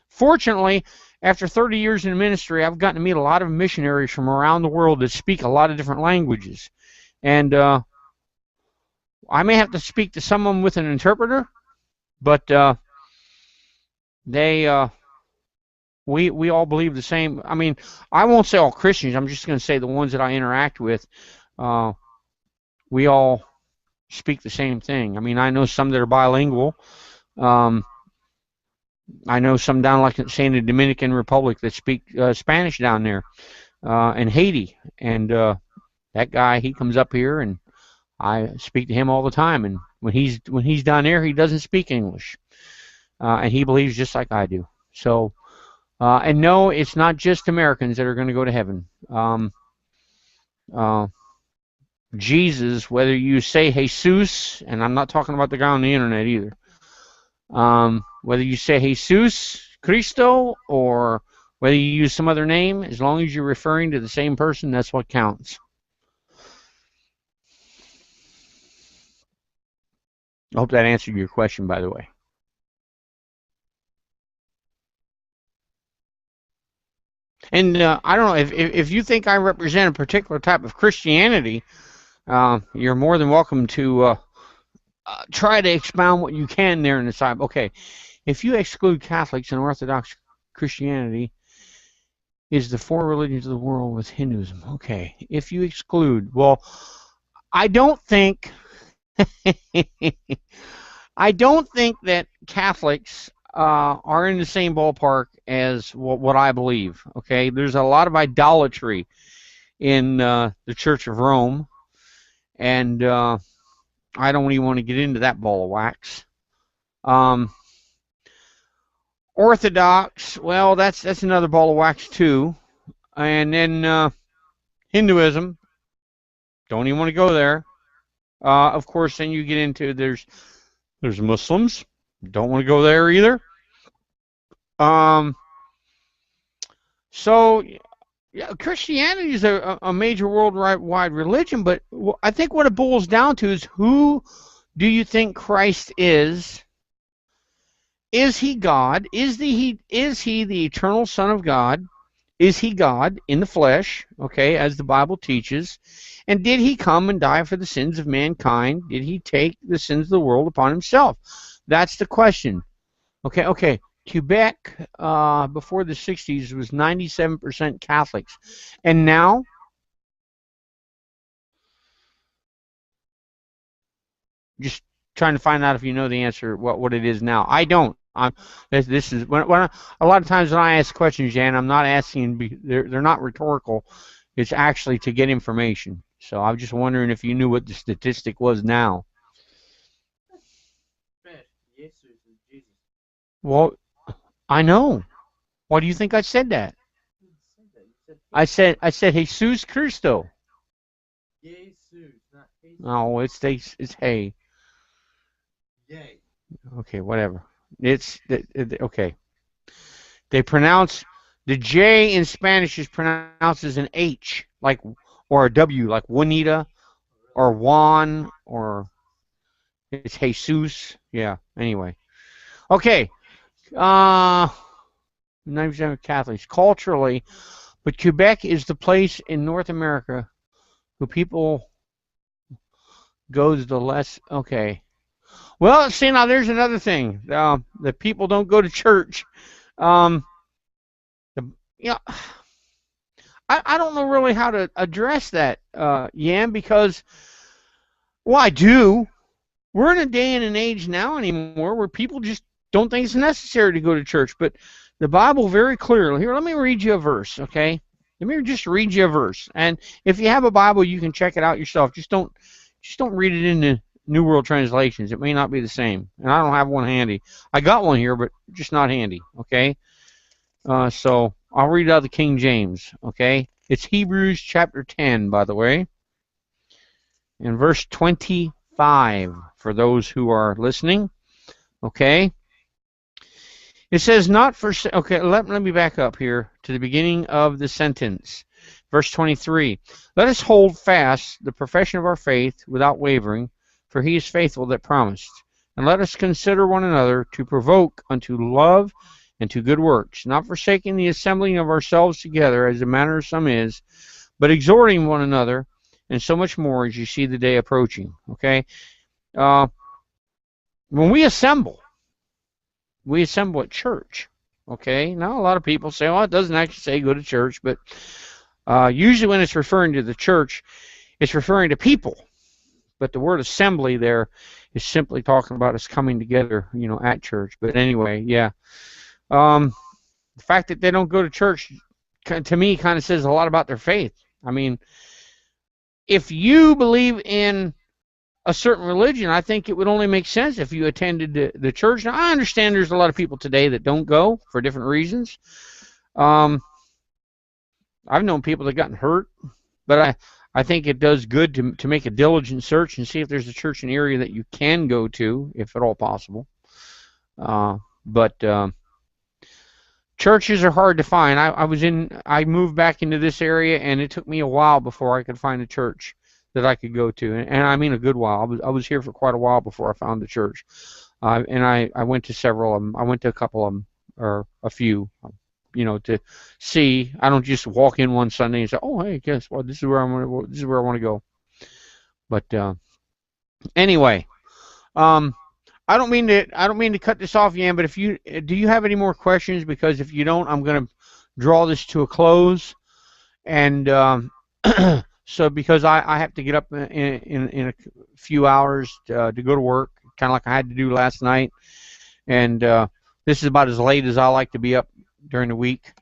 Fortunately, after 30 years in the ministry, I've gotten to meet a lot of missionaries from around the world that speak a lot of different languages. And I may have to speak to someone with an interpreter, but we all believe the same. I mean, I won't say all Christians. I'm just going to say the ones that I interact with. We all speak the same thing. I mean, I know some that are bilingual. I know some down like say in the Dominican Republic that speak Spanish down there, and Haiti. And that guy, he comes up here, and I speak to him all the time. And when he's down there, he doesn't speak English, and he believes just like I do. So, and no, it's not just Americans that are going to go to heaven. Jesus, whether you say Jesus, and I'm not talking about the guy on the internet either. Whether you say Jesus Cristo or whether you use some other name, as long as you're referring to the same person, that's what counts. I hope that answered your question, by the way. And I don't know, if you think I represent a particular type of Christianity, you're more than welcome to try to expound what you can there in the side. Okay, if you exclude Catholics and Orthodox Christianity, is the four religions of the world with Hinduism. Okay, if you exclude, well, I don't think I don't think that Catholics are in the same ballpark as what I believe. Okay, there's a lot of idolatry in the Church of Rome, and I don't even want to get into that ball of wax. Orthodox, well, that's another ball of wax too. And then Hinduism, don't even want to go there. Of course, then you get into there's Muslims, don't want to go there either. So yeah, Christianity is a major worldwide religion, but I think what it boils down to is, who do you think Christ is? Is he God? Is he the eternal Son of God? Is he God in the flesh? Okay, as the Bible teaches. And did he come and die for the sins of mankind? Did he take the sins of the world upon himself? That's the question. Okay. Quebec before the 60s was 97% Catholics. And now? Just trying to find out if you know the answer, what it is now. I don't. This is when a lot of times when I ask questions, Jan, I'm not asking. They're not rhetorical. It's actually to get information. So I was just wondering if you knew what the statistic was now. Well, I know. Why do you think I said that? I said Jesus Cristo. No, it's hey. Okay, whatever. It's okay. They pronounce the J in Spanish is pronounced as an H, like, or a W, like Juanita, or Juan, or it's Jesus. Yeah. Anyway, okay. 90% Catholics culturally, but Quebec is the place in North America who people goes the less. Okay. Well, see, now there's another thing. The people don't go to church. I don't know really how to address that, Yan, because, well, I do. We're in a day and an age now anymore where people just don't think it's necessary to go to church. But the Bible very clearly, here, let me read you a verse, okay? Let me just read you a verse. And if you have a Bible, you can check it out yourself. Just don't read it in the New World Translations. It may not be the same. And I don't have one handy. I got one here, but just not handy, okay? So I'll read out the King James, okay? It's Hebrews chapter 10, by the way. In verse 25, for those who are listening, okay? It says, not for, okay, let me back up here to the beginning of the sentence. Verse 23, let us hold fast the profession of our faith without wavering, for he is faithful that promised. And let us consider one another to provoke unto love and to good works, not forsaking the assembling of ourselves together, as the manner of some is, but exhorting one another, and so much more as you see the day approaching. Okay? When we assemble at church. Okay? Now, a lot of people say, well, it doesn't actually say go to church, but usually when it's referring to the church, it's referring to people. But the word assembly there is simply talking about us coming together, you know, at church. But anyway, yeah. The fact that they don't go to church, to me, kind of says a lot about their faith. I mean, if you believe in a certain religion, I think it would only make sense if you attended the church. Now, I understand there's a lot of people today that don't go for different reasons. I've known people that gotten hurt, but I think it does good to make a diligent search and see if there's a church in the area that you can go to, if at all possible. Churches are hard to find. I moved back into this area, and it took me a while before I could find a church that I could go to, and I mean a good while. I was here for quite a while before I found the church, and I went to several of them. I went to a couple of them, or a few, you know, to see. I don't just walk in one Sunday and say, "Oh, hey, guess what? This is where I want to go." But anyway, I don't mean to cut this off, Yan, but do you have any more questions? Because if you don't, I'm going to draw this to a close, and so because I have to get up in a few hours to go to work, kind of like I had to do last night, and this is about as late as I like to be up during the week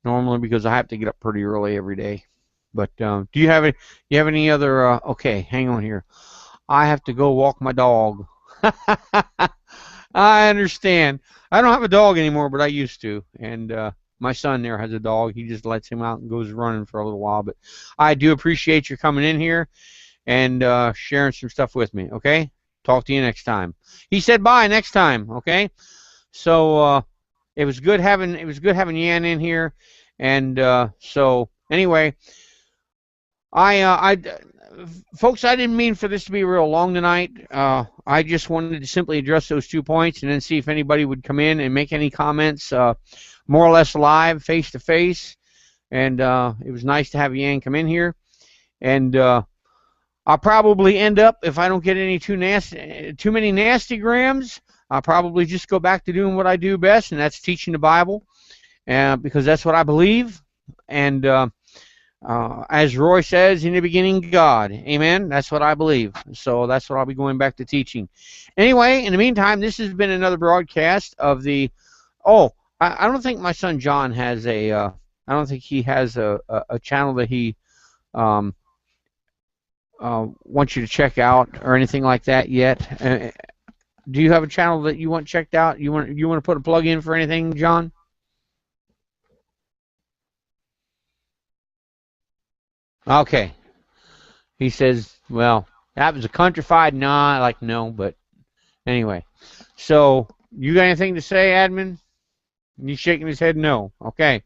normally, because I have to get up pretty early every day. But do you have any other? Okay, hang on here. I have to go walk my dog. I understand. I don't have a dog anymore, but I used to. And my son there has a dog. He just lets him out and goes running for a little while. But I do appreciate you coming in here and sharing some stuff with me. Okay? Talk to you next time. He said bye next time. Okay? So it was good having Yan in here. And so anyway, folks, I didn't mean for this to be real long tonight. I just wanted to simply address those 2 points and then see if anybody would come in and make any comments, more or less live, face to face. And it was nice to have Yan come in here. And I'll probably end up, if I don't get any too many nasty grams, I'll probably just go back to doing what I do best, and that's teaching the Bible, because that's what I believe. And as Roy says, in the beginning, God. Amen? That's what I believe. So that's what I'll be going back to teaching. Anyway, in the meantime, this has been another broadcast of the... Oh, I don't think my son John has a... I don't think he has a channel that he wants you to check out or anything like that yet. Do you have a channel that you want checked out? You want to put a plug in for anything, John? Okay. He says, well, that was a countrified nah, like no, but anyway. So, you got anything to say, admin? He's shaking his head no. Okay.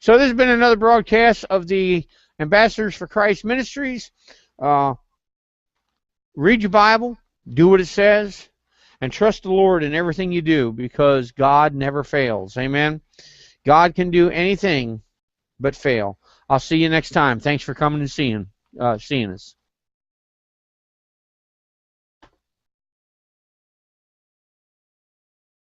So this has been another broadcast of the Ambassadors for Christ Ministries. Read your Bible, do what it says, and trust the Lord in everything you do, because God never fails. Amen? God can do anything but fail. I'll see you next time. Thanks for coming and seeing us.